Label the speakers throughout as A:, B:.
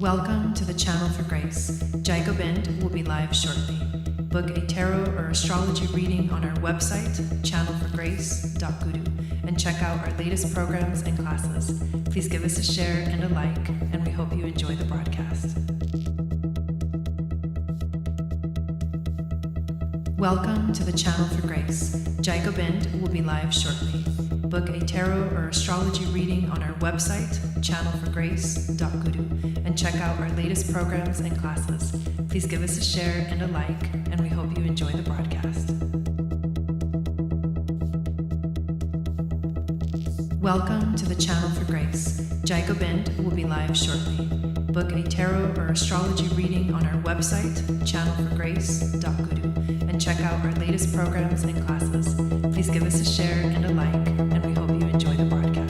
A: Welcome to the Channel for Grace. Gobind will be live shortly. Book a tarot or astrology reading on our website, channelforgrace.guru, and check out our latest programs and classes. Please give us a share and a like, and we hope you enjoy the broadcast. Welcome to the Channel for Grace. Gobind will be live shortly. Book a tarot or astrology reading on our website, channelforgrace.guru, and check out our latest programs and classes. Please give us a share and a like, and we hope you enjoy the broadcast. Welcome to the Channel for Grace. Gobind will be live shortly. Book a tarot or astrology reading on our website, channelforgrace.guru, and check out our latest programs and classes. Please give us a share and a like, and we hope you enjoy the broadcast.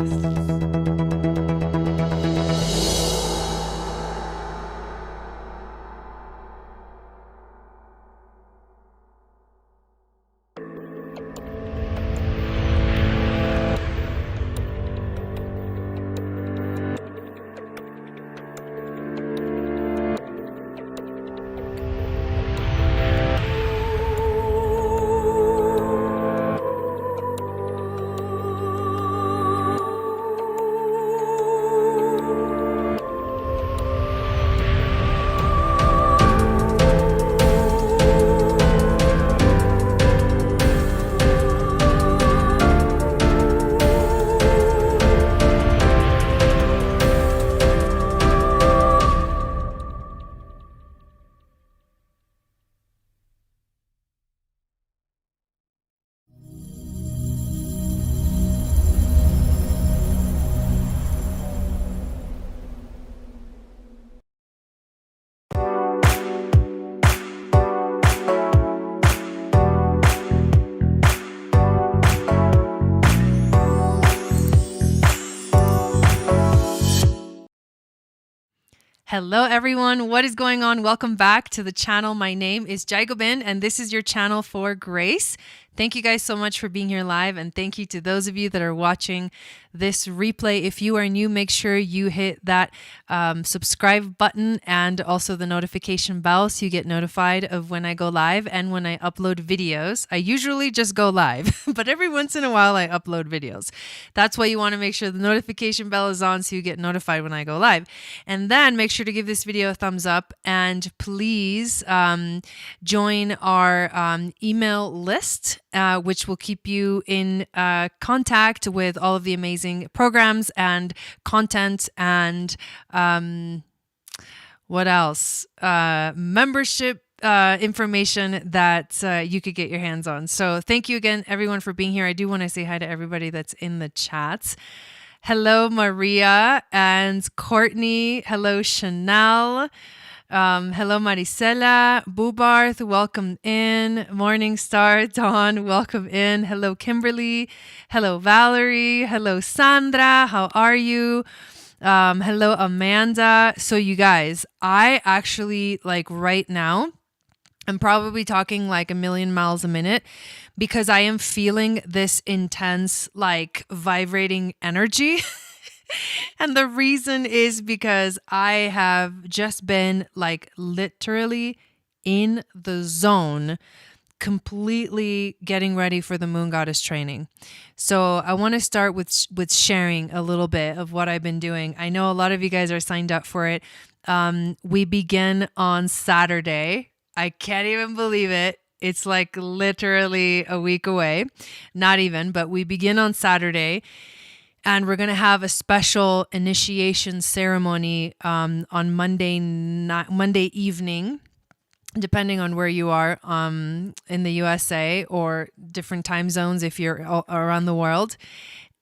A: Hello everyone, what is going on? Welcome back to the channel. My name is Gobind and this is your channel for grace. Thank you guys so much for being here live, and thank you to those of you that are watching this replay. If you are new, make sure you hit that subscribe button and also the notification bell so you get notified of when I go live and when I upload videos. I usually just go live, but every once in a while I upload videos. That's why you want to make sure the notification bell is on so you get notified when I go live. And then make sure to give this video a thumbs up, and please join our email list, which will keep you in contact with all of the amazing programs and content and what else? Membership information that you could get your hands on. So thank you again, everyone, for being here. I do want to say hi to everybody that's in the chats. Hello, Maria and Courtney. Hello, Chanel. Hello, Maricela. Bubarth, welcome in. Morningstar, Dawn, welcome in. Hello, Kimberly. Hello, Valerie. Hello, Sandra. How are you? Hello, Amanda. So you guys, I actually, like right now, I'm probably talking like a million miles a minute because I am feeling this intense, like vibrating energy. And the reason is because I have just been like literally in the zone, completely getting ready for the Moon Goddess training. So I want to start with sharing a little bit of what I've been doing. I know a lot of you guys are signed up for it. We begin on Saturday. I can't even believe it. It's like literally a week away. Not even, but we begin on Saturday. And we're going to have a special initiation ceremony on Monday evening, depending on where you are in the USA or different time zones if you're around the world,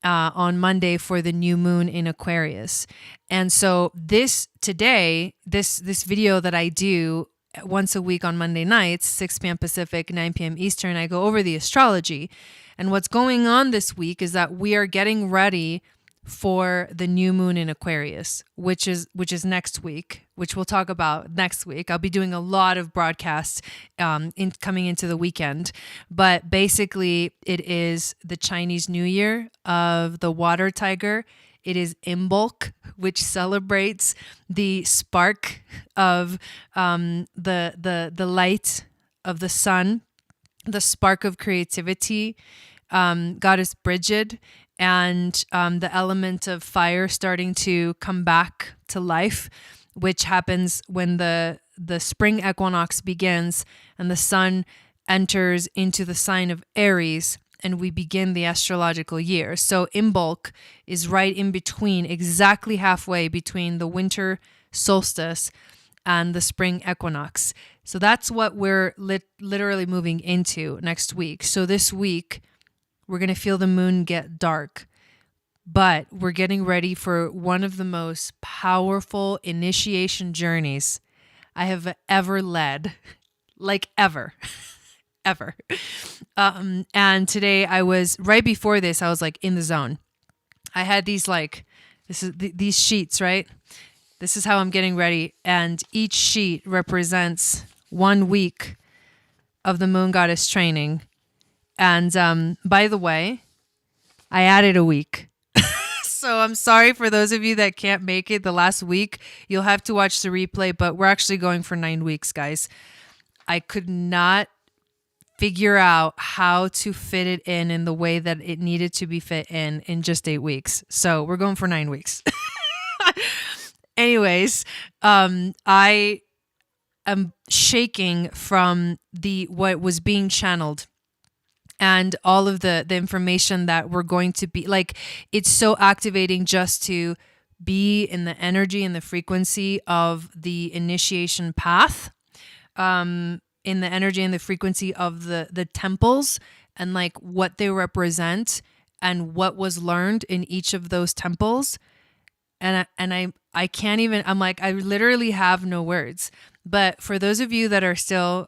A: on Monday for the new moon in Aquarius. And so this video that I do once a week on Monday nights, 6 p.m. Pacific, 9 p.m. Eastern, I go over the astrology. And what's going on this week is that we are getting ready for the new moon in Aquarius, which is next week, which we'll talk about next week. I'll be doing a lot of broadcasts coming into the weekend, but basically it is the Chinese New Year of the water tiger. It is Imbolc, which celebrates the spark of the light of the sun, the spark of creativity, goddess Brigid, and the element of fire starting to come back to life, which happens when the spring equinox begins and the sun enters into the sign of Aries, and we begin the astrological year. So Imbolc is right in between, exactly halfway between the winter solstice and the spring equinox. So that's what we're literally moving into next week. So this week, we're going to feel the moon get dark, but we're getting ready for one of the most powerful initiation journeys I have ever led, like ever. Ever. And today right before this, I was like in the zone. I had these these sheets, right? This is how I'm getting ready. And each sheet represents 1 week of the moon goddess training. And by the way, I added a week. So I'm sorry for those of you that can't make it the last week. You'll have to watch the replay, but we're actually going for 9 weeks, guys. I could not figure out how to fit it in the way that it needed to be fit in just 8 weeks. So we're going for 9 weeks. Anyways, I am shaking from what was being channeled and all of the information that we're going to be like. It's so activating just to be in the energy and the frequency of the initiation path. In the energy and the frequency of the temples and like what they represent and what was learned in each of those temples. And I can't even, I'm like, I literally have no words. But for those of you that are still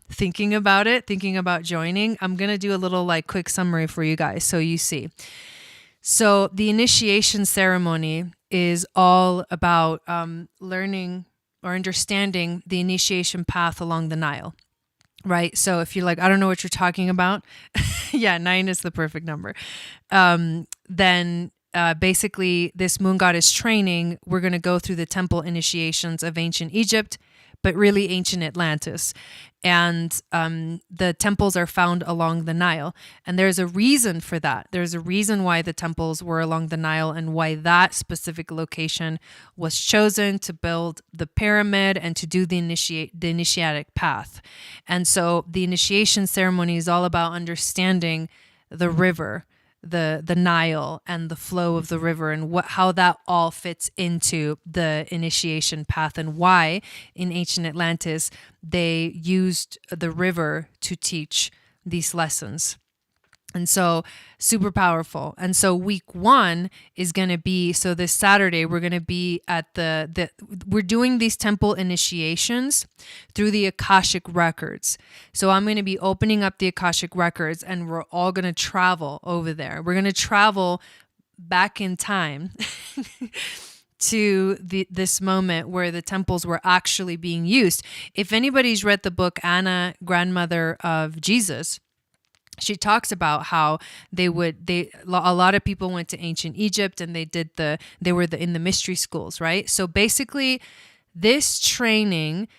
A: thinking about joining, I'm going to do a little like quick summary for you guys so you see. So the initiation ceremony is all about learning or understanding the initiation path along the Nile, right? So if you're like, I don't know what you're talking about, yeah, 9 is the perfect number. Then basically this moon goddess training, we're going to go through the temple initiations of ancient Egypt, but really ancient Atlantis. And the temples are found along the Nile. And there's a reason for that. There's a reason why the temples were along the Nile and why that specific location was chosen to build the pyramid and to do the initiatic path. And so the initiation ceremony is all about understanding the river, the Nile and the flow of the river and how that all fits into the initiation path and why in ancient Atlantis they used the river to teach these lessons. And so super powerful. And so week 1 is going to be, so this Saturday, we're going to be at we're doing these temple initiations through the Akashic records. So I'm going to be opening up the Akashic records and we're all going to travel over there. We're going to travel back in time to this moment where the temples were actually being used. If anybody's read the book Anna, Grandmother of Jesus, she talks about how a lot of people went to ancient Egypt and they were in the mystery schools, right? So basically this training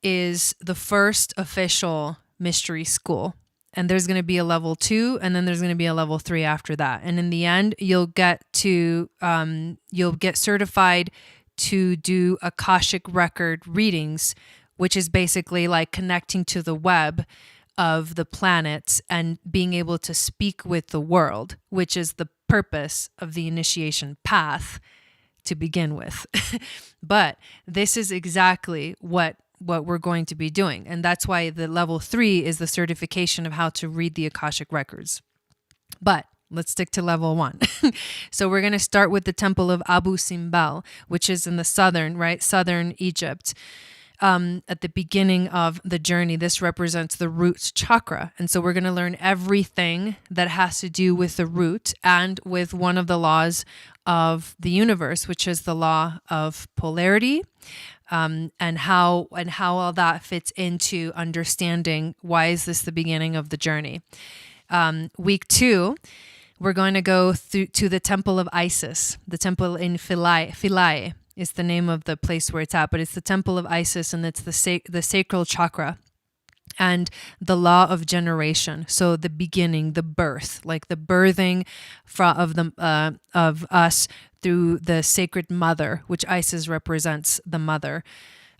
A: is the first official mystery school. And there's going to be a level 2 and then there's going to be a level 3 after that. And in the end, you'll get certified to do Akashic record readings, which is basically like connecting to the web of the planets and being able to speak with the world, which is the purpose of the initiation path to begin with. But this is exactly what we're going to be doing. And that's why the level 3 is the certification of how to read the Akashic records. But let's stick to level 1. So we're going to start with the temple of Abu Simbel, which is in the southern Egypt. At the beginning of the journey, this represents the root chakra. And so we're going to learn everything that has to do with the root and with one of the laws of the universe, which is the law of polarity, and how all that fits into understanding why is this the beginning of the journey. Week 2, we're going to go to the temple of Isis. The temple in Philae is the name of the place where it's at, but it's the temple of Isis, and it's the sacral chakra and the law of generation. So the beginning, the birth, like the birthing of us through the sacred mother, which Isis represents the mother.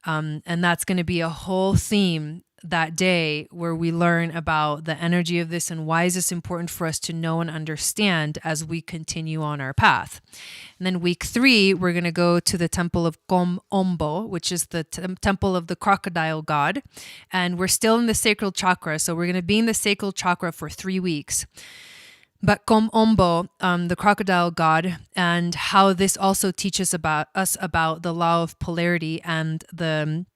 A: And that's going to be a whole theme that day where we learn about the energy of this and why is this important for us to know and understand as we continue on our path. And then week 3, we're going to go to the temple of Kom Ombo, which is the temple of the crocodile god. And we're still in the sacral chakra. So we're going to be in the sacral chakra for 3 weeks. But Kom Ombo, the crocodile god, and how this also teaches us about the law of polarity and the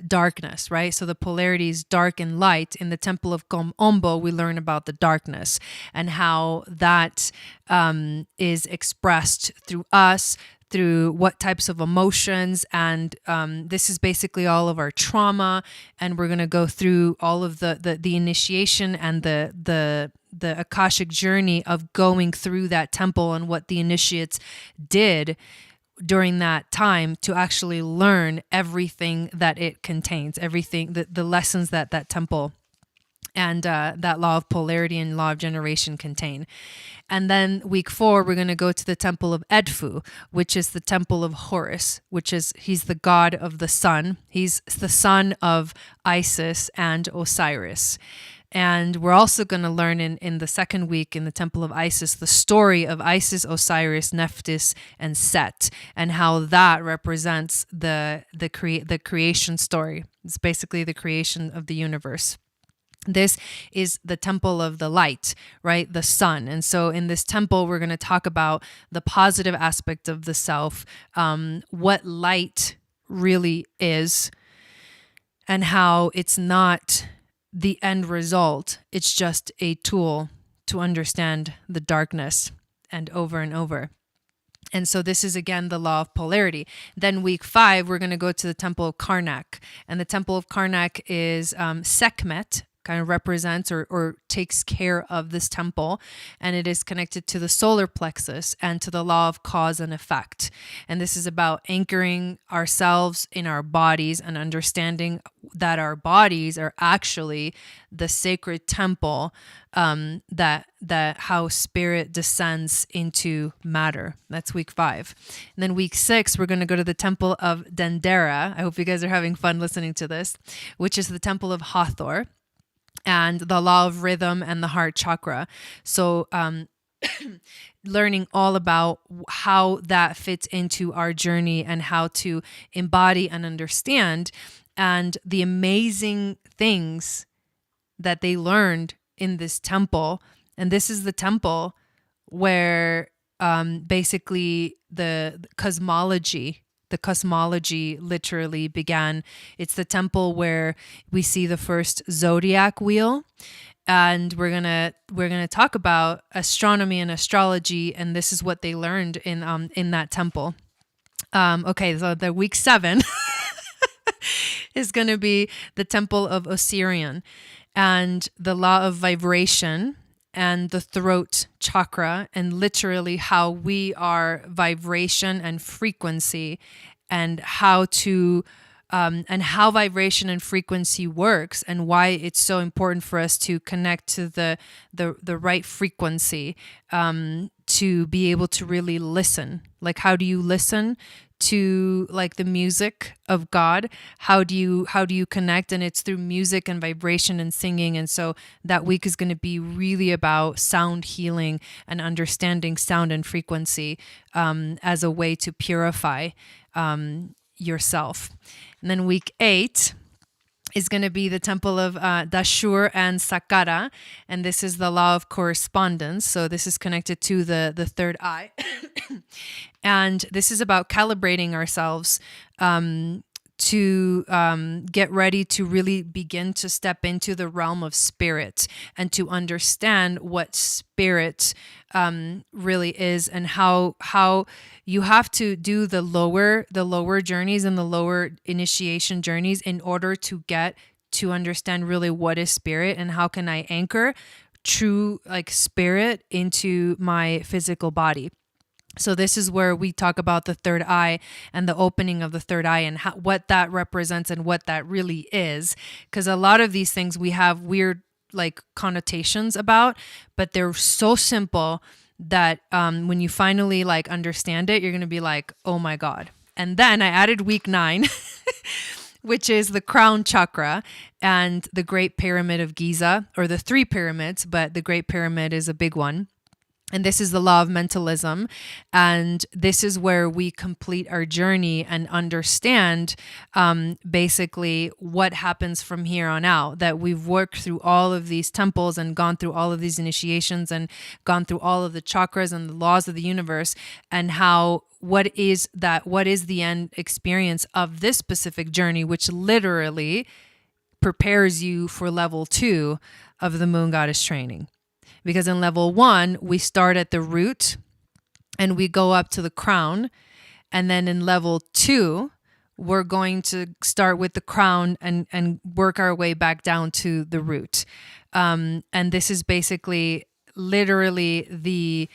A: darkness, right? So the polarities, dark and light. In the temple of Kom Ombo, we learn about the darkness and how that is expressed through us, through what types of emotions. And this is basically all of our trauma. And we're going to go through all of the initiation and the Akashic journey of going through that temple and what the initiates did during that time to actually learn everything that it contains, everything, the lessons that temple and that law of polarity and law of generation contain. And then week 4, we're going to go to the temple of Edfu, which is the temple of Horus, he's the god of the sun. He's the son of Isis and Osiris. And we're also going to learn in the second week in the temple of Isis, the story of Isis, Osiris, Nephthys, and Set, and how that represents the creation story. It's basically the creation of the universe. This is the temple of the light, right? The sun. And so in this temple, we're going to talk about the positive aspect of the self, what light really is, and how it's not the end result. It's just a tool to understand the darkness and over. And so this is, again, the law of polarity. Then week 5, we're going to go to the temple of Karnak. And the temple of Karnak is Sekhmet, kind of represents or takes care of this temple, and it is connected to the solar plexus and to the law of cause and effect. And this is about anchoring ourselves in our bodies and understanding that our bodies are actually the sacred temple, that how spirit descends into matter. That's week 5. And then week 6, we're going to go to the temple of Dendera. I hope you guys are having fun listening to this, which is the temple of Hathor, and the law of rhythm and the heart chakra. So learning all about how that fits into our journey and how to embody and understand, and the amazing things that they learned in this temple. And this is the temple where basically the cosmology literally began. It's the temple where we see the first zodiac wheel, and we're gonna talk about astronomy and astrology, and this is what they learned in that temple. Okay, so the week 7 is gonna be the temple of Osirian and the law of vibration and the throat chakra, and literally how we are vibration and frequency, and how vibration and frequency works, and why it's so important for us to connect to the right frequency, to be able to really listen. Like, how do you listen to like the music of God? How do you connect? And it's through music and vibration and singing. And so that week is going to be really about sound healing and understanding sound and frequency as a way to purify yourself. And then week 8 is going to be the temple of Dashur and Sakara, and this is the law of correspondence. So this is connected to the third eye, and this is about calibrating ourselves to get ready to really begin to step into the realm of spirit and to understand what spirit really is, and how you have to do the lower journeys and the lower initiation journeys in order to get to understand really what is spirit and how can I anchor true like spirit into my physical body. So this is where we talk about the third eye and the opening of the third eye and what that represents and what that really is. Because a lot of these things we have weird like connotations about, but they're so simple that when you finally like understand it, you're going to be like, oh my God. And then I added week 9, which is the crown chakra and the Great Pyramid of Giza, or the 3 pyramids, but the Great Pyramid is a big one. And this is the law of mentalism. And this is where we complete our journey and understand basically what happens from here on out, that we've worked through all of these temples and gone through all of these initiations and gone through all of the chakras and the laws of the universe, and how what is the end experience of this specific journey, which literally prepares you for level 2 of the Moon Goddess training. Because in level 1, we start at the root and we go up to the crown. And then in level 2, we're going to start with the crown and work our way back down to the root. And this is basically literally the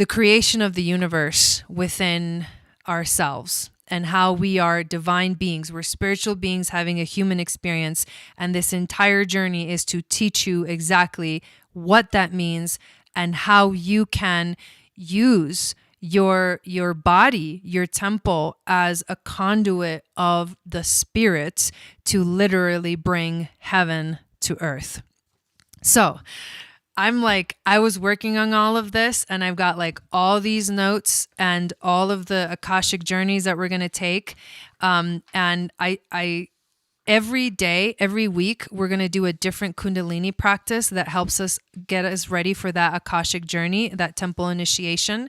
A: creation of the universe within ourselves, and how we are divine beings. We're spiritual beings having a human experience. And this entire journey is to teach you exactly what that means and how you can use your body, your temple, as a conduit of the spirit to literally bring heaven to earth. So I was working on all of this, and I've got like all these notes and all of the Akashic journeys that we're going to take. And I every day, every week, we're going to do a different Kundalini practice that helps us get us ready for that Akashic journey, that temple initiation.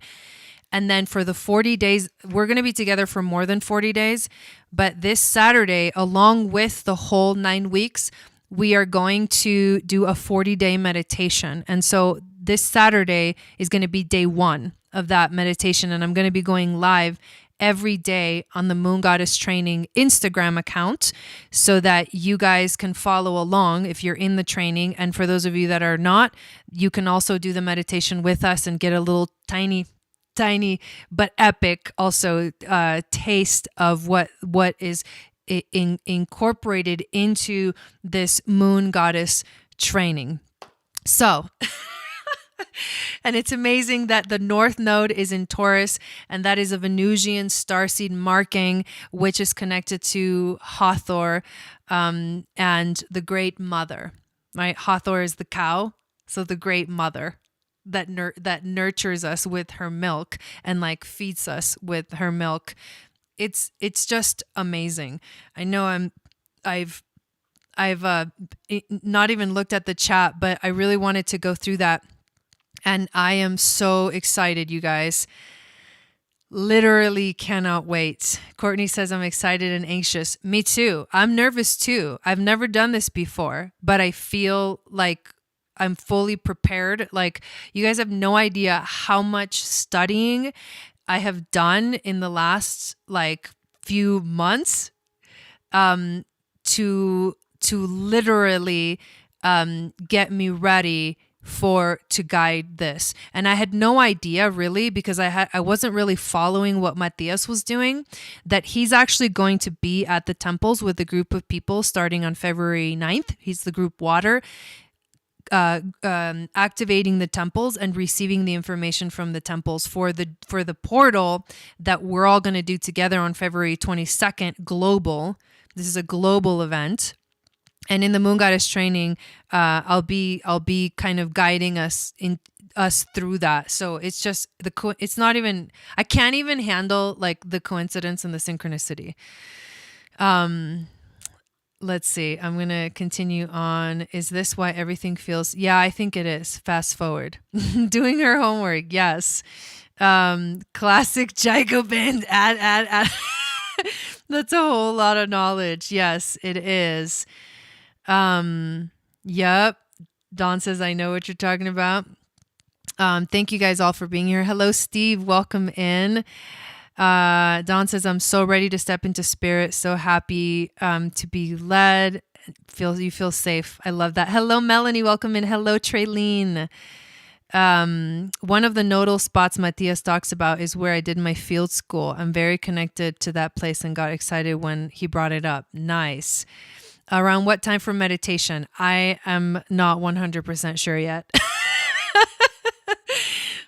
A: And then for the 40 days, we're going to be together for more than 40 days. But this Saturday, along with the whole 9 weeks, we are going to do a 40-day meditation. And so this Saturday is going to be day 1 of that meditation. And I'm going to be going live every day on the Moon Goddess Training Instagram account so that you guys can follow along if you're in the training. And for those of you that are not, you can also do the meditation with us and get a little tiny but epic also taste of what is incorporated into this Moon Goddess training. So and it's amazing that the North Node is in Taurus, and that is a Venusian starseed marking, which is connected to Hathor and the Great Mother, right? Hathor is the cow, so the Great Mother that nurtures us with her milk and like feeds us with her milk. It's just amazing. I know I've not even looked at the chat, but I really wanted to go through that. And I am so excited, you guys. Literally cannot wait. Courtney says, I'm excited and anxious. Me too. I'm nervous too. I've never done this before, but I feel like I'm fully prepared. Like, you guys have no idea how much studying I have done in the last like few months to literally get me ready to guide this. And I had no idea really, because I wasn't really following what Matthias was doing, that he's actually going to be at the temples with a group of people starting on February 9th. He's the group Water, activating the temples and receiving the information from the temples for the portal that we're all going to do together on February 22nd, global. This is a global event. And in the Moon Goddess training, I'll be kind of guiding us through that. So it's just it's not even, I can't even handle like the coincidence and the synchronicity. Let's see. I'm going to continue on. Is this why everything feels? Yeah, I think it is. Fast forward. Doing her homework. Yes. Classic Gobind. Add. That's a whole lot of knowledge. Yes, it is. Yep. Dawn says, I know what you're talking about. Thank you guys all for being here. Hello, Steve. Welcome in. Dawn says, I'm so ready to step into spirit. So happy to be led. You feel safe. I love that. Hello, Melanie. Welcome in. Hello, Traylene. One of the nodal spots Matthias talks about is where I did my field school. I'm very connected to that place and got excited when he brought it up. Nice. Around what time for meditation? I am not 100% sure yet.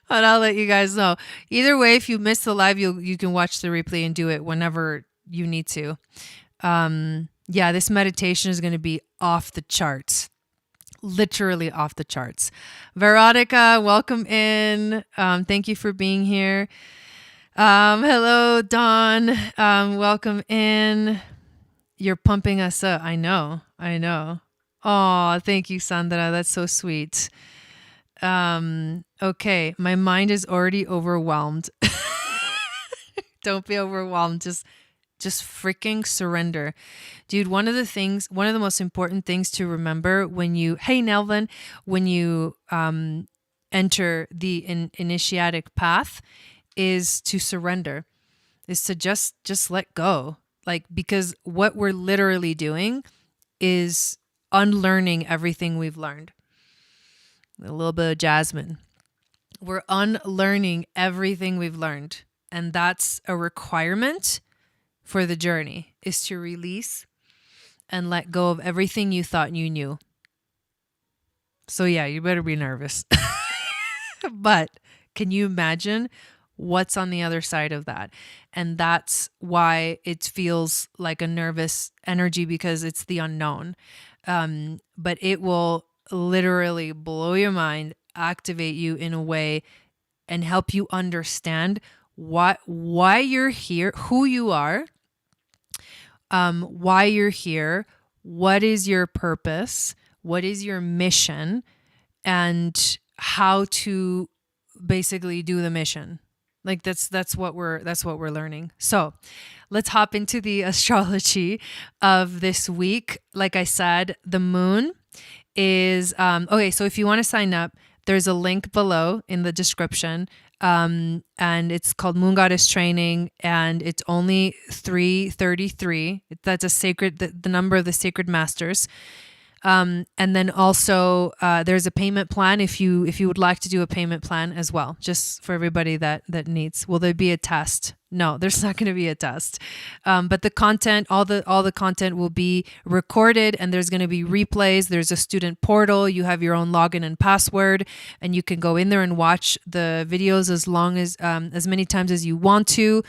A: But I'll let you guys know. Either way, if you miss the live, you can watch the replay and do it whenever you need to. Yeah, this meditation is going to be off the charts. Literally off the charts. Veronica, welcome in. Thank you for being here. Hello, Dawn. Welcome in. You're pumping us up. I know. Oh, thank you, Sandra. That's so sweet. Okay, my mind is already overwhelmed. Don't be overwhelmed. Just freaking surrender. Dude, one of the most important things to remember when you, hey, Nelvin, when you enter the initiatic path is to surrender, is to just let go. Like, because what we're literally doing is unlearning everything we've learned. A little bit of Jasmine. We're unlearning everything we've learned. And that's a requirement for the journey, is to release and let go of everything you thought you knew. So yeah, you better be nervous. But can you imagine what's on the other side of that? And that's why it feels like a nervous energy, because it's the unknown. But it will literally blow your mind, activate you in a way, and help you understand why you're here, who you are, why you're here, what is your purpose, what is your mission, and how to basically do the mission. Like that's what we're learning. So let's hop into the astrology of this week. Like I said, the moon is okay. So if you want to sign up, there's a link below in the description. And it's called Moon Goddess Training, and it's only 333. That's the number of the sacred masters. And then also there's a payment plan if you would like to do a payment plan as well, just for everybody that needs. Will there be a test? No, there's not going to be a test. But the content, all the content will be recorded, and there's going to be replays. There's a student portal. You have your own login and password, and you can go in there and watch the videos as many times as you want to.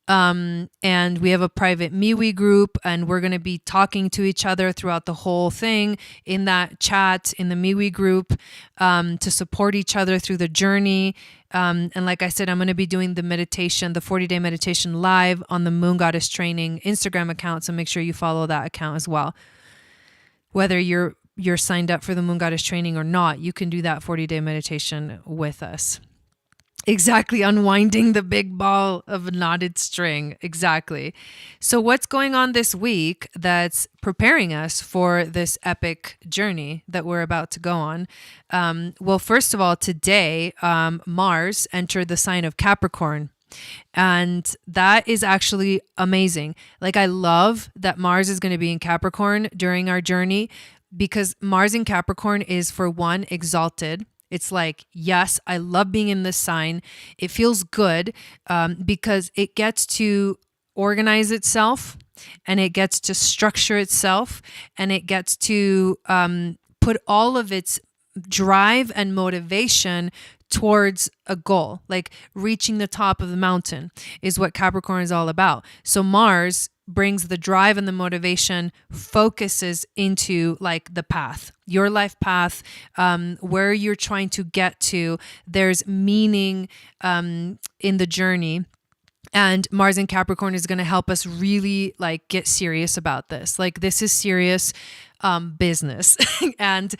A: And we have a private MeWe group, and we're going to be talking to each other throughout the whole thing in that chat, in the MeWe group, to support each other through the journey. And like I said, I'm going to be doing the 40-day meditation live on the Moon Goddess Training Instagram account. So make sure you follow that account as well. Whether you're signed up for the Moon Goddess Training or not, you can do that 40-day meditation with us. Exactly. Unwinding the big ball of knotted string. Exactly. So what's going on this week that's preparing us for this epic journey that we're about to go on? Well, first of all, today, Mars entered the sign of Capricorn. And that is actually amazing. Like, I love that Mars is going to be in Capricorn during our journey, because Mars in Capricorn is, for one, exalted. It's like, yes, I love being in this sign. It feels good because it gets to organize itself, and it gets to structure itself, and it gets to put all of its drive and motivation towards a goal. Like reaching the top of the mountain is what Capricorn is all about. So Mars brings the drive and the motivation, focuses into like the path, your life path, where you're trying to get to. There's meaning in the journey. And Mars in Capricorn is going to help us really like get serious about this. Like, this is serious business. And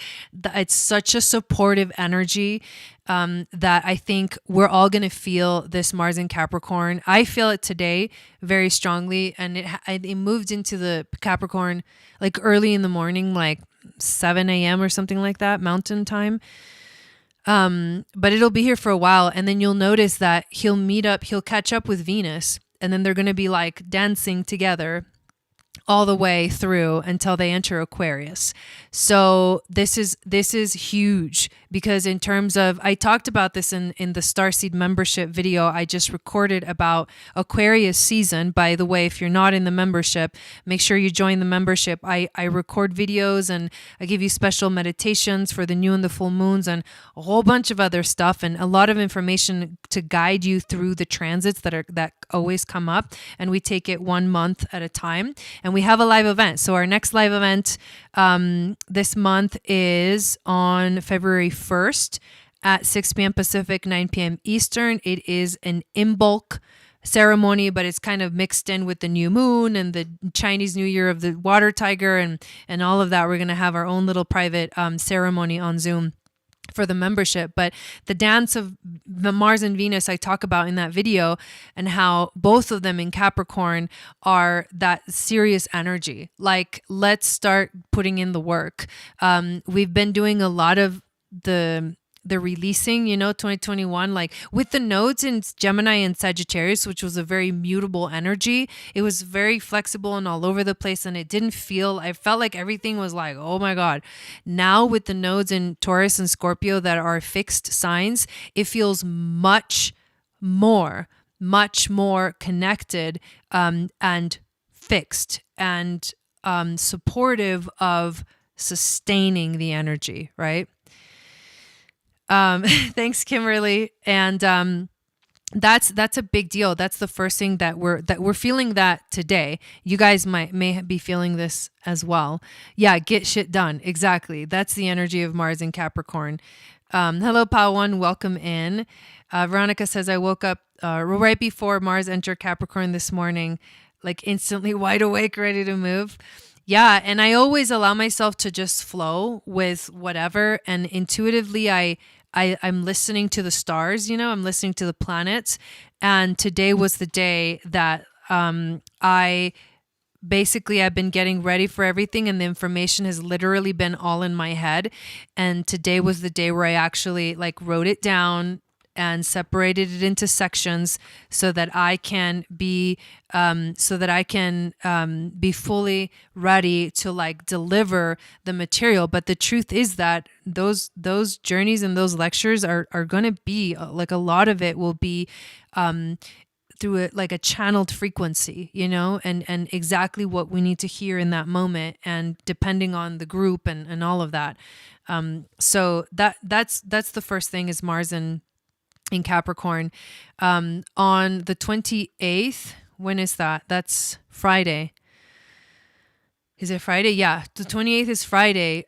A: it's such a supportive energy that I think we're all going to feel this Mars in Capricorn. I feel it today very strongly. And it moved into the Capricorn like early in the morning, like 7 a.m. or something like that, mountain time. But it'll be here for a while, and then you'll notice that he'll catch up with Venus, and then they're going to be like dancing together all the way through until they enter Aquarius. So this is huge, because in terms of, I talked about this in the Starseed membership video I just recorded about Aquarius season. By the way, if you're not in the membership, make sure you join the membership. I record videos and I give you special meditations for the new and the full moons and a whole bunch of other stuff, and a lot of information to guide you through the transits that always come up, and we take it 1 month at a time. And we have a live event. So our next live event this month is on February 1st at 6 p.m. Pacific, 9 p.m. Eastern. It is an in-bulk ceremony, but it's kind of mixed in with the new moon and the Chinese New Year of the water tiger and all of that. We're going to have our own little private ceremony on Zoom for the membership. But the dance of the Mars and Venus I talk about in that video, and how both of them in Capricorn are that serious energy. Like, let's start putting in the work. We've been doing a lot of the releasing, 2021, like with the nodes in Gemini and Sagittarius, which was a very mutable energy. It was very flexible and all over the place, and I felt like everything was like, oh my God. Now with the nodes in Taurus and Scorpio that are fixed signs, it feels much more connected and fixed and supportive of sustaining the energy, right? Thanks, Kimberly. And that's a big deal. That's the first thing that we're feeling that today. You guys may be feeling this as well. Yeah, get shit done. Exactly. That's the energy of Mars in Capricorn. Hello, Pawan. Welcome in. Veronica says, I woke up right before Mars entered Capricorn this morning, like instantly wide awake, ready to move. Yeah, and I always allow myself to just flow with whatever, and intuitively I'm listening to the stars, I'm listening to the planets. And today was the day that I've been getting ready for everything, and the information has literally been all in my head. And today was the day where I actually wrote it down and separated it into sections so that I can be fully ready to deliver the material. But the truth is that those journeys and those lectures are going to be a lot of it will be through a channeled frequency, and exactly what we need to hear in that moment, and depending on the group and all of that. So that's the first thing, is Mars in Capricorn. On the 28th, when is that? That's Friday. Is it Friday? Yeah, the 28th is Friday.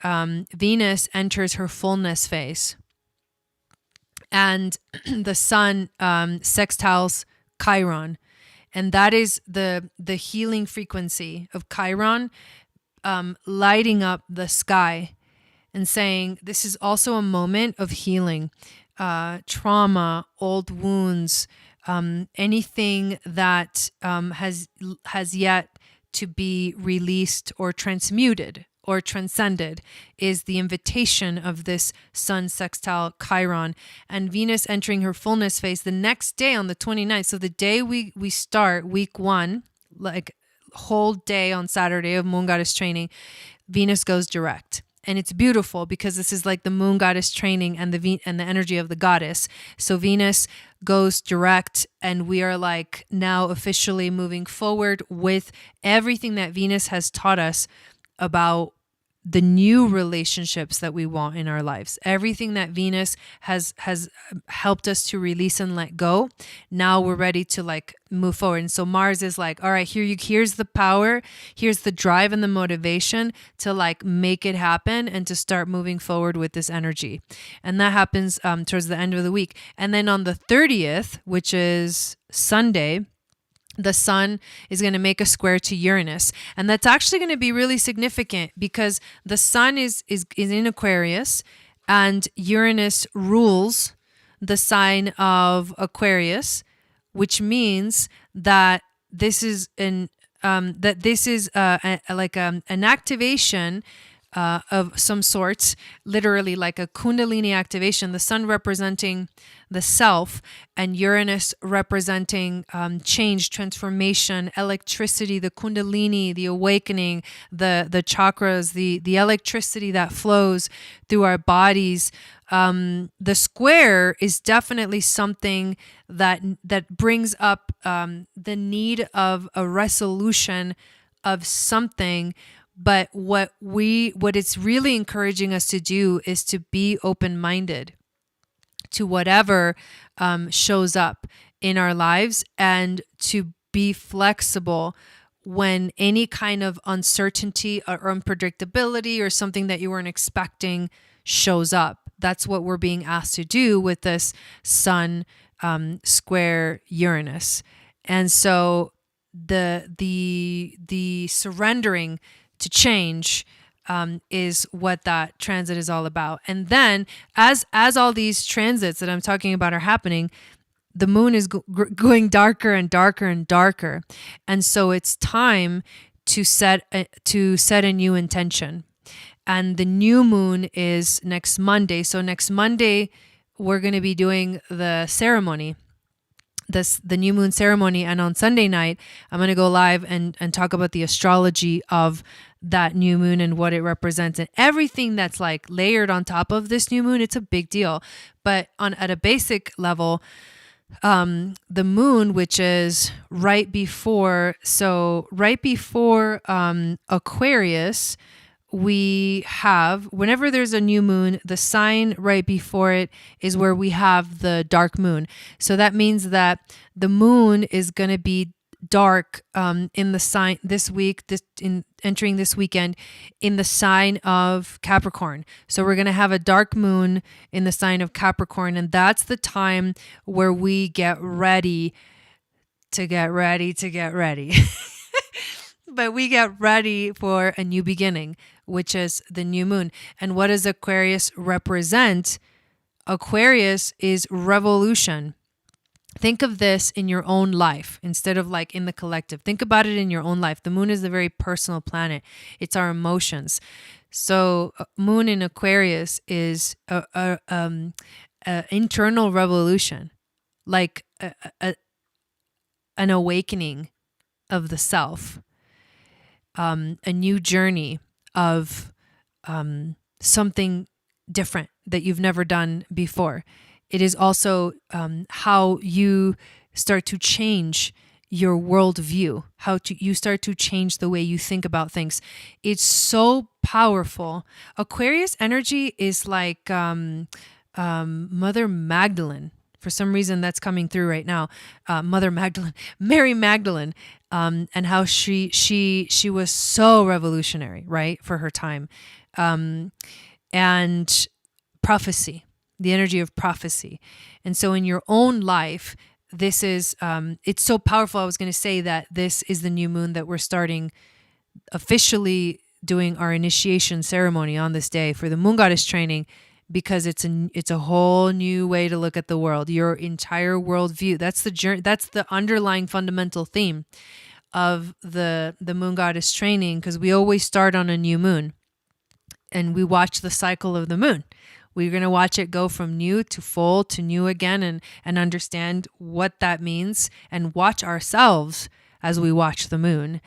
A: Venus enters her fullness phase, and the sun sextiles Chiron, and that is the healing frequency of Chiron, lighting up the sky and saying this is also a moment of healing. Trauma, old wounds, anything that has yet to be released or transmuted or transcended, is the invitation of this sun sextile Chiron. And Venus entering her fullness phase the next day on the 29th. So the day we start week 1, whole day on Saturday of Moon Goddess training, Venus goes direct. And it's beautiful because this is like the Moon Goddess training and the energy of the goddess. So Venus goes direct, and we are now officially moving forward with everything that Venus has taught us about the new relationships that we want in our lives. Everything that Venus has helped us to release and let go. Now we're ready to move forward. And so Mars is all right, here's the power, here's the drive and the motivation to make it happen and to start moving forward with this energy. And that happens towards the end of the week. And then on the 30th, which is Sunday, the sun is going to make a square to Uranus. And that's actually going to be really significant because the sun is in Aquarius, and Uranus rules the sign of Aquarius, which means that this is an activation of some sort, literally like a Kundalini activation, the sun representing the self and Uranus representing change, transformation, electricity, the Kundalini, the awakening, the chakras, the electricity that flows through our bodies. The square is definitely something that brings up the need of a resolution of something. But what it's really encouraging us to do is to be open-minded to whatever shows up in our lives, and to be flexible when any kind of uncertainty or unpredictability or something that you weren't expecting shows up. That's what we're being asked to do with this Sun square Uranus. And so the surrendering to change is what that transit is all about. And then as all these transits that I'm talking about are happening, the moon is going darker and darker and darker. And so it's time to set a new intention. And the new moon is next Monday. So next Monday, we're going to be doing the ceremony, the new moon ceremony. And on Sunday night, I'm going to go live and talk about the astrology of that new moon and what it represents and everything that's like layered on top of this new moon. It's a big deal. But at a basic level, the moon, which is right before Aquarius, we have, whenever there's a new moon, the sign right before it is where we have the dark moon. So that means that the moon is going to be dark in the sign this week, entering this weekend in the sign of Capricorn. So we're going to have a dark moon in the sign of Capricorn, and that's the time where we get ready to get ready. But we get ready for a new beginning, which is the new moon. And what does Aquarius represent? Aquarius is revolution. Think of this in your own life instead of like in the collective. Think about it in your own life. The moon is a very personal planet. It's our emotions. So moon in Aquarius is a internal revolution, like an awakening of the self. A new journey of something different that you've never done before. It is also how you start to change your worldview, you start to change the way you think about things. It's so powerful. Aquarius energy is like Mother Magdalene. For some reason, that's coming through right now. Mary Magdalene, and how she was so revolutionary, right, for her time, and prophecy, the energy of prophecy. And so, in your own life, this is it's so powerful. I was going to say that this is the new moon that we're starting officially doing our initiation ceremony on this day for the Moon Goddess training. Because it's a whole new way to look at the world, your entire worldview. That's the underlying fundamental theme of the Moon Goddess training, because we always start on a new moon and we watch the cycle of the moon. We're going to watch it go from new to full to new again, and understand what that means, and watch ourselves as we watch the moon.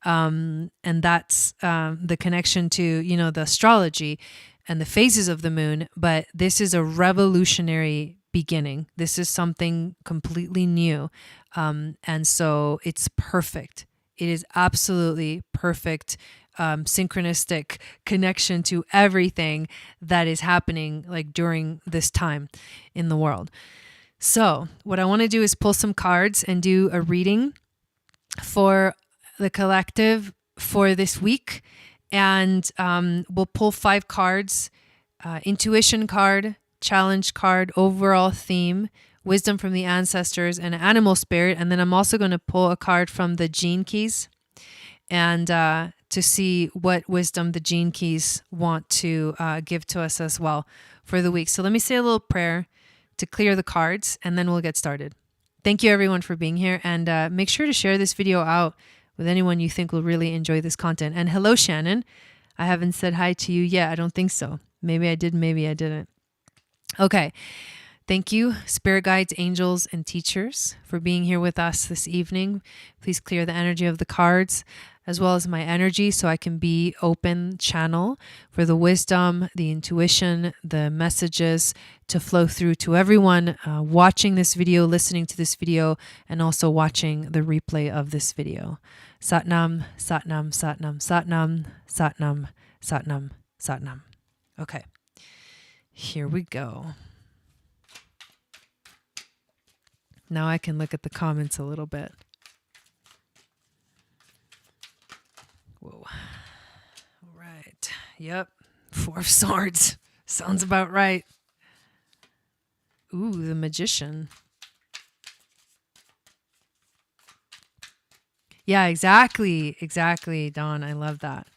A: And that's the connection to, the astrology and the phases of the moon. But this is a revolutionary beginning. This is something completely new. And so it's perfect. It is absolutely perfect, synchronistic connection to everything that is happening like during this time in the world. So what I want to do is pull some cards and do a reading for the collective for this week. And we'll pull 5 cards, intuition card, challenge card, overall theme, wisdom from the ancestors, and animal spirit. And then I'm also going to pull a card from the gene keys, and to see what wisdom the gene keys want to give to us as well for the week. So let me say a little prayer to clear the cards, and then we'll get started. Thank you everyone for being here, and make sure to share this video out with anyone you think will really enjoy this content. And hello, Shannon. I haven't said hi to you yet. I don't think so. Maybe I did, maybe I didn't. Okay. Thank you, spirit guides, angels, and teachers for being here with us this evening. Please clear the energy of the cards as well as my energy so I can be open channel for the wisdom, the intuition, the messages to flow through to everyone watching this video, listening to this video, and also watching the replay of this video. Satnam, Satnam, Satnam, Satnam, Satnam, Satnam, Satnam. Okay, here we go. Now I can look at the comments a little bit. Whoa. All right. Yep. 4 of Swords. Sounds about right. Ooh, the Magician. Yeah, exactly. Exactly, Dawn. I love that.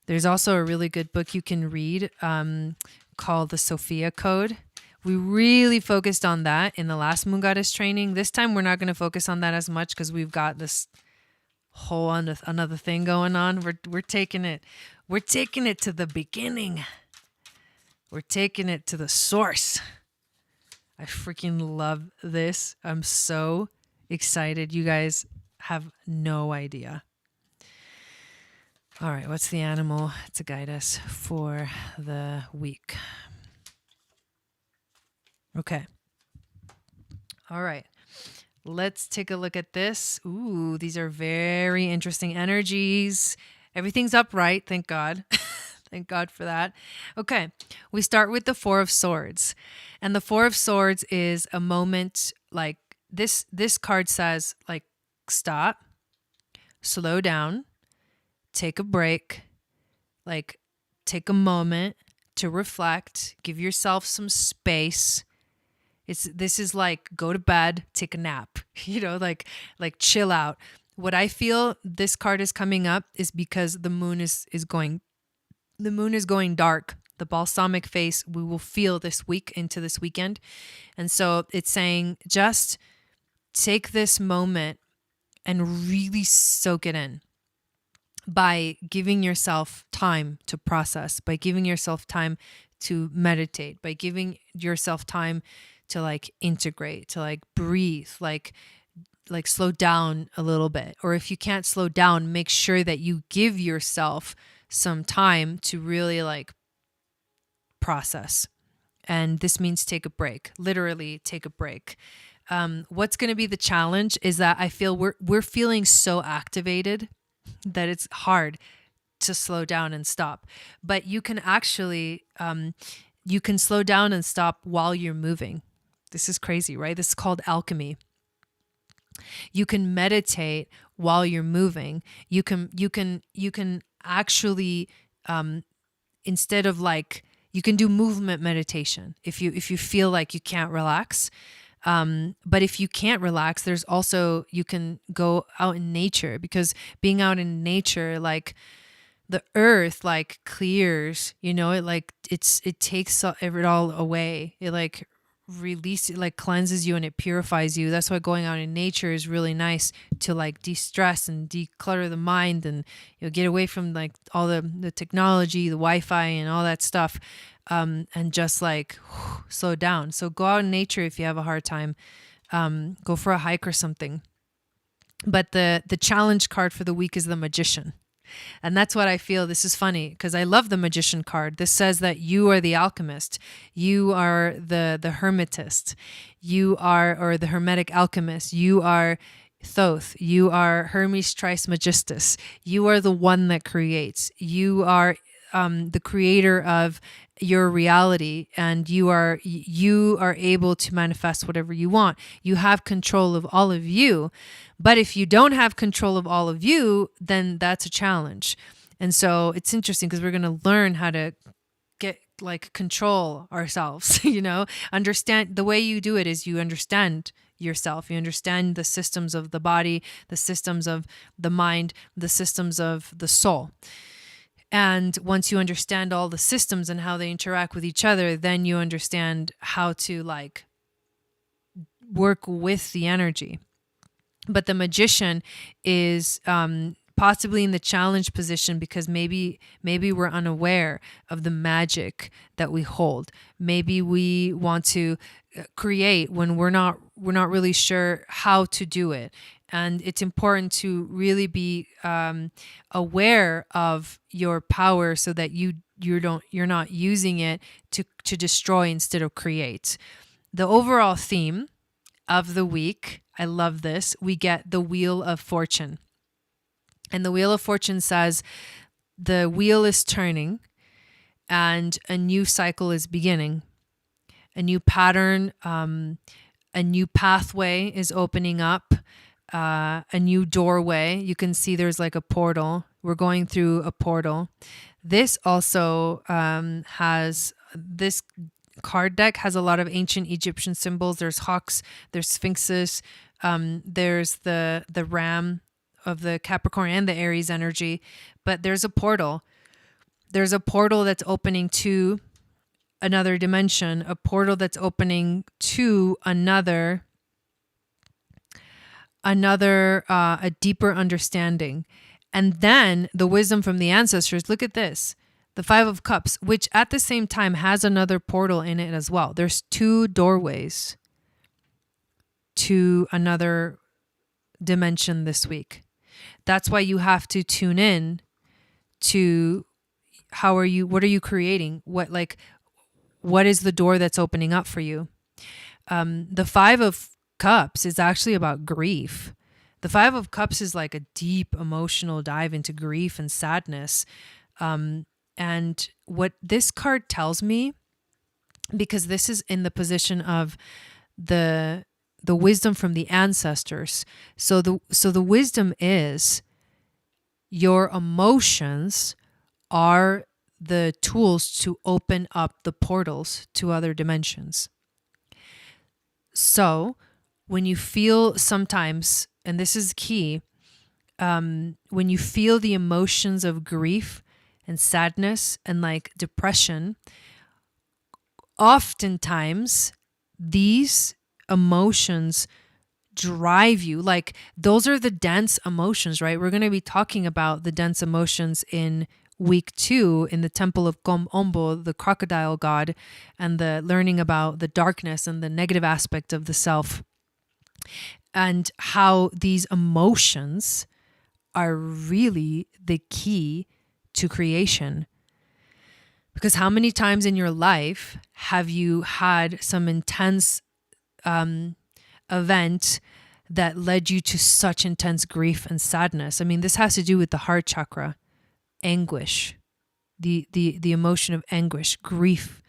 A: There's also a really good book you can read called the Sofia Code. We really focused on that in the last Moon Goddess training. This time we're not going to focus on that as much because we've got this whole another thing going on. We're taking it to the beginning. We're taking it to the source. I freaking love this. I'm so excited. You guys have no idea. All right, what's the animal to guide us for the week? Okay. All right. Let's take a look at this. Ooh, these are very interesting energies. Everything's upright, thank God. Thank God for that. Okay. We start with the 4 of Swords. And the 4 of Swords is a moment like this card says like stop, slow down, take a break, like take a moment to reflect, give yourself some space. This is like go to bed, take a nap, like chill out. What I feel this card is coming up is because the moon is going dark. The balsamic phase we will feel this week into this weekend. And so it's saying just take this moment and really soak it in by giving yourself time to process, by giving yourself time to meditate, by giving yourself time to like integrate, to like breathe, like slow down a little bit. Or if you can't slow down, make sure that you give yourself some time to really like process. And this means take a break, literally take a break. What's going to be the challenge is that I feel we're feeling so activated that it's hard to slow down and stop. But you can actually, you can slow down and stop while you're moving. This is crazy, right? This is called alchemy. You can meditate while you're moving. You can actually, instead of like, you can do movement meditation if you feel like you can't relax. But if you can't relax, there's also, you can go out in nature, because being out in nature, like the earth like clears, it takes it all away. It like release it, like cleanses you and it purifies you. That's why going out in nature is really nice to like de-stress and declutter the mind, and get away from like all the technology, the Wi-Fi and all that stuff, and just like slow down. So go out in nature if you have a hard time. Go for a hike or something. But the challenge card for the week is the Magician. And that's what I feel. This is funny because I love the Magician card. This says that you are the alchemist. You are the hermetist. You are, or the hermetic alchemist. You are Thoth. You are Hermes Trismegistus. You are the one that creates. You are the creator of your reality, and you are able to manifest whatever you want. You have control of all of you. But if you don't have control of all of you, then that's a challenge. And so it's interesting because we're going to learn how to get like control ourselves, understand. The way you do it is you understand yourself. You understand the systems of the body, the systems of the mind, the systems of the soul. And once you understand all the systems and how they interact with each other, then you understand how to like work with the energy. But the Magician is possibly in the challenge position because maybe we're unaware of the magic that we hold. Maybe we want to create when we're not really sure how to do it. And it's important to really be aware of your power so that you're not using it to destroy instead of create. The overall theme of the week, I love this. We get the Wheel of Fortune. And the Wheel of Fortune says the wheel is turning and a new cycle is beginning. A new pattern, a new pathway is opening up, a new doorway. You can see there's like a portal. We're going through a portal. This also has this card deck has a lot of ancient Egyptian symbols. There's hawks, there's sphinxes, there's the ram of the Capricorn and the Aries energy, but there's a portal. There's a portal that's opening to another dimension, a portal that's opening to a deeper understanding. And then the wisdom from the ancestors, look at this. The Five of Cups, which at the same time has another portal in it as well. There's 2 doorways to another dimension this week. That's why you have to tune in to what are you creating? What is the door that's opening up for you? The Five of Cups is actually about grief. The Five of Cups is like a deep emotional dive into grief and sadness. And what this card tells me, because this is in the position of the wisdom from the ancestors. So the wisdom is your emotions are the tools to open up the portals to other dimensions. So when you feel sometimes, and this is key, when you feel the emotions of grief and sadness and like depression, oftentimes these emotions drive you. Like those are the dense emotions, right? We're going to be talking about the dense emotions in week 2 in the temple of Kom-Ombo, the crocodile god, and the learning about the darkness and the negative aspect of the self, and how these emotions are really the key to creation. Because how many times in your life have you had some intense event that led you to such intense grief and sadness? I mean, this has to do with the heart chakra, anguish, the emotion of anguish, grief.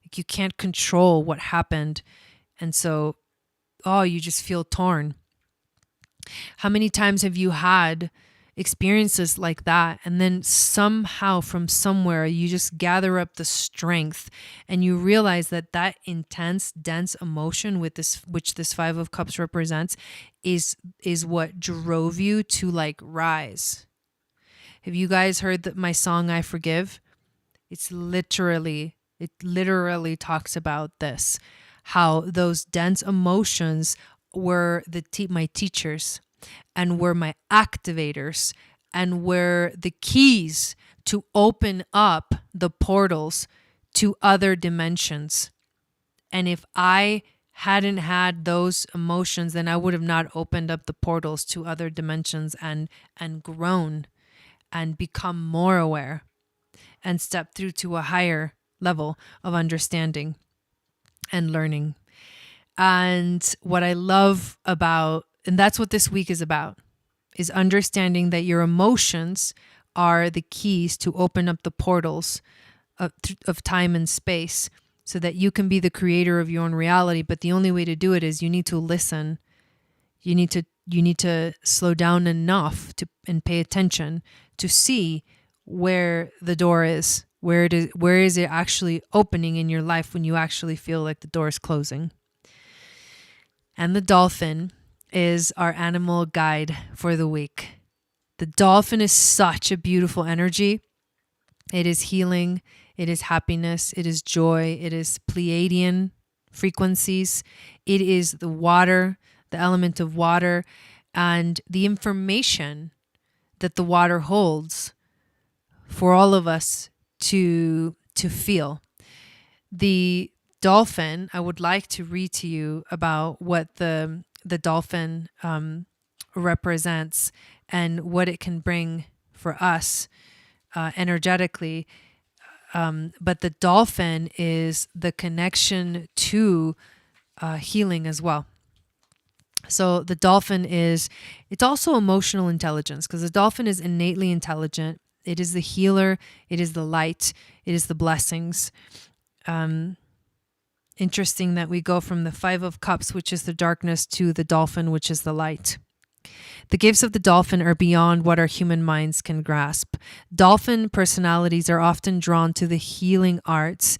A: Like you can't control what happened. And so, you just feel torn. How many times have you had experiences like that, and then somehow from somewhere you just gather up the strength and you realize that intense, dense emotion with this, which this Five of Cups represents, is what drove you to like rise. Have you guys heard that my song I Forgive? It literally talks about this, how those dense emotions were my teachers and were my activators and were the keys to open up the portals to other dimensions. And if I hadn't had those emotions, then I would have not opened up the portals to other dimensions and grown and become more aware and step through to a higher level of understanding and learning. And what I love about, and that's what this week is about, is understanding that your emotions are the keys to open up the portals of time and space so that you can be the creator of your own reality. But the only way to do it is you need to listen. You need to slow down enough and pay attention to see where the door is, where is it actually opening in your life when you actually feel like the door is closing. And the dolphin is our animal guide for the week. The dolphin is such a beautiful energy. It is healing. It is happiness. It is joy. It is Pleiadian frequencies. It is the water, the element of water, and the information that the water holds for all of us to feel. The dolphin, I would like to read to you about what the dolphin represents and what it can bring for us energetically. But the dolphin is the connection to healing as well. So the dolphin it's also emotional intelligence, because the dolphin is innately intelligent. It is the healer. It is the light. It is the blessings. Interesting that we go from the 5 of Cups, which is the darkness, to the dolphin, which is the light. The gifts of the dolphin are beyond what our human minds can grasp. Dolphin personalities are often drawn to the healing arts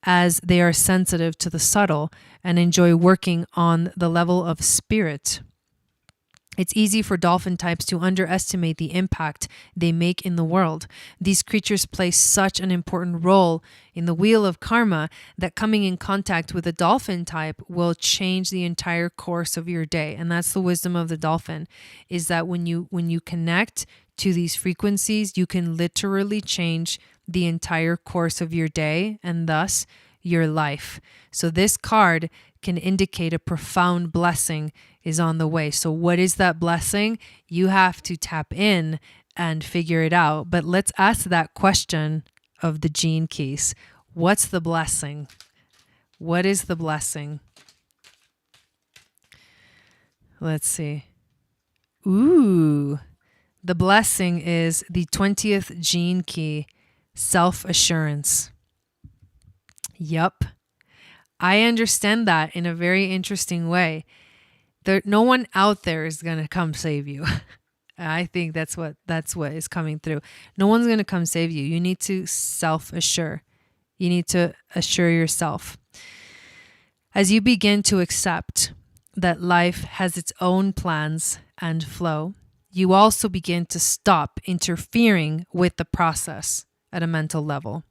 A: as they are sensitive to the subtle and enjoy working on the level of spirit. It's easy for dolphin types to underestimate the impact they make in the world. These creatures play such an important role in the wheel of karma that coming in contact with a dolphin type will change the entire course of your day. And that's the wisdom of the dolphin, is that when you connect to these frequencies, you can literally change the entire course of your day and thus your life. So this card can indicate a profound blessing is on the way. So what is that blessing? You have to tap in and figure it out. But let's ask that question of the gene keys. What's the blessing? What is the blessing? Let's see. Ooh, the blessing is the 20th gene key, self-assurance. Yup. I understand that in a very interesting way. No one out there is going to come save you. I think that's what is coming through. No one's going to come save you. You need to self-assure. You need to assure yourself. As you begin to accept that life has its own plans and flow, you also begin to stop interfering with the process at a mental level.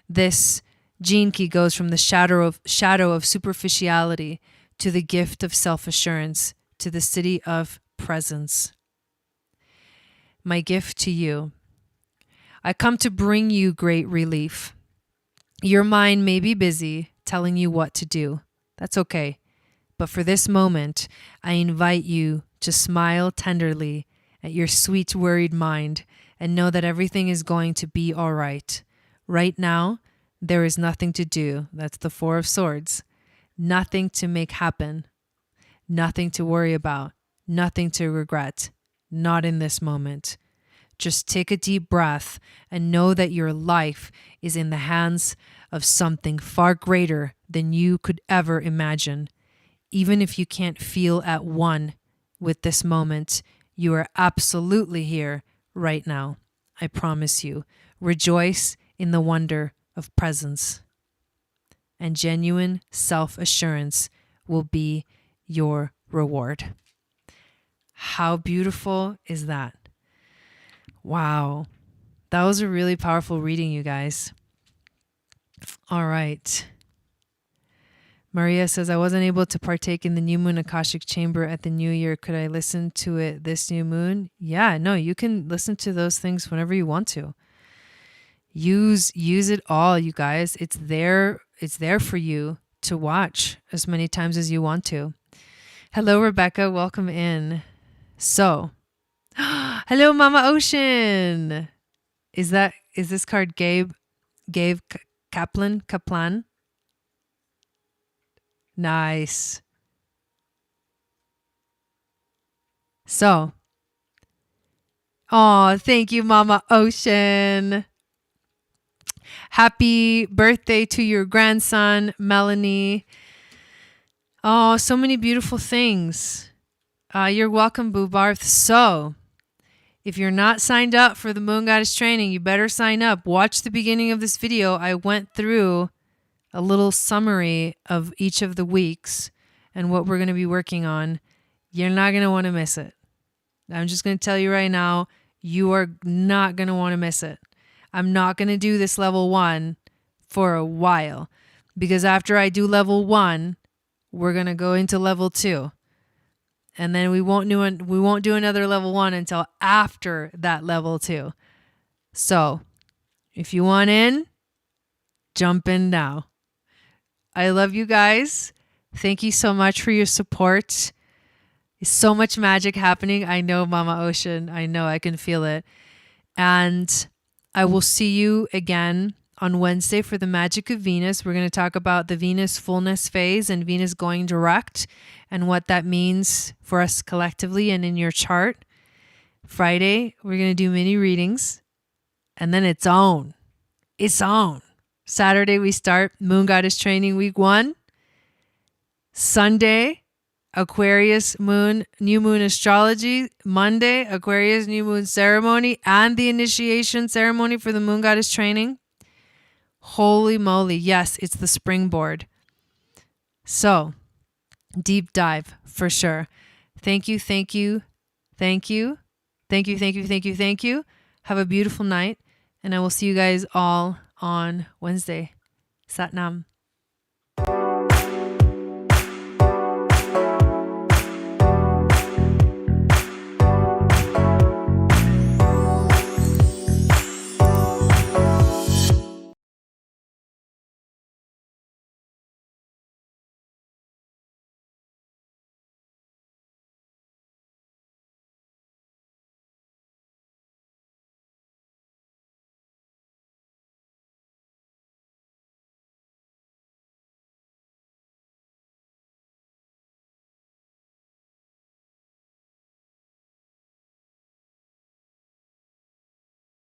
A: This gene key goes from the shadow of superficiality to the gift of self-assurance, to the city of presence. My gift to you. I come to bring you great relief. Your mind may be busy telling you what to do. That's okay. But for this moment, I invite you to smile tenderly at your sweet, worried mind and know that everything is going to be all right. Right now, there is nothing to do. That's the 4 of Swords. Nothing to make happen. Nothing to worry about. Nothing to regret. Not in this moment. Just take a deep breath and know that your life is in the hands of something far greater than you could ever imagine. Even if you can't feel at one with this moment, you are absolutely here right now. I promise you. Rejoice in the wonder of presence. And genuine self-assurance will be your reward. How beautiful is that? Wow. That was a really powerful reading, you guys. All right. Maria says, I wasn't able to partake in the new moon Akashic Chamber at the new year. Could I listen to it this new moon? Yeah, no, you can listen to those things whenever you want to. Use it all, you guys. It's there for you to watch as many times as you want to. Hello, Rebecca. Welcome in. So, hello, Mama Ocean. Is this card Gabe Kaplan? Nice. So, oh, thank you, Mama Ocean. Happy birthday to your grandson, Melanie. Oh, so many beautiful things. You're welcome, Boo Barth. So, if you're not signed up for the Moon Goddess training, you better sign up. Watch the beginning of this video. I went through a little summary of each of the weeks and what we're going to be working on. You're not going to want to miss it. I'm just going to tell you right now, you are not going to want to miss it. I'm not going to do this level 1 for a while, because after I do level 1, we're going to go into level 2. And then we won't do another level 1 until after that level 2. So if you want in, jump in now. I love you guys. Thank you so much for your support. There's so much magic happening. I know, Mama Ocean. I know, I can feel it. And I will see you again on Wednesday for the Magic of Venus. We're going to talk about the Venus fullness phase and Venus going direct and what that means for us collectively and in your chart. Friday, we're going to do mini readings. And then it's on. It's on. Saturday, we start Moon Goddess Training Week 1. Sunday, Aquarius Moon, New Moon Astrology. Monday, Aquarius New Moon Ceremony and the initiation ceremony for the Moon Goddess Training. Holy moly. Yes, it's the springboard. So, deep dive for sure. Thank you, thank you, thank you. Thank you, thank you, thank you, thank you. Have a beautiful night. And I will see you guys all on Wednesday. Sat Nam.